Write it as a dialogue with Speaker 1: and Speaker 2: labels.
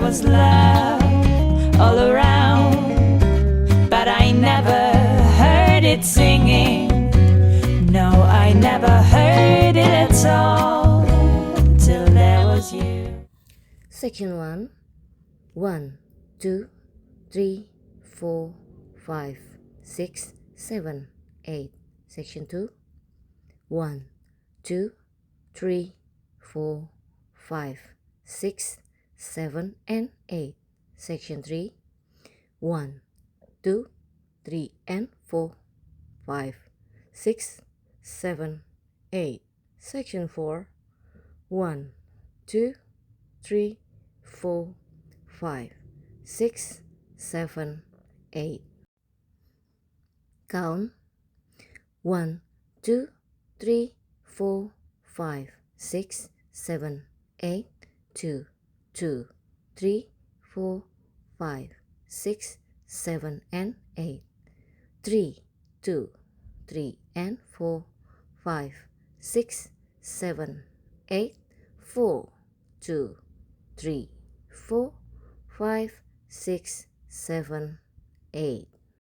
Speaker 1: was love all around, but I never heard it singing. No, I never heard it at all till there was you.
Speaker 2: Section 1. 1, 2, 3, 4, 5, 6, 7, 8. Section 2. 1, 2, 3, 4, 5, 6, 7, and 8. Section 3. 1, 2, 3, and 4, 5, 6, 7, 8. Section 4. 1, 2, 3, 4, 5, 6, 7, 8. Count. 1, 2, 3, 4, 5, 6, 7, 8. 2, 2, 3, 4, 5, 6, 7, and 8. 3, 2, 3, and 4, 5, 6, 7, 8. 4, 2, 3, 4, 5, 6, 7, 8.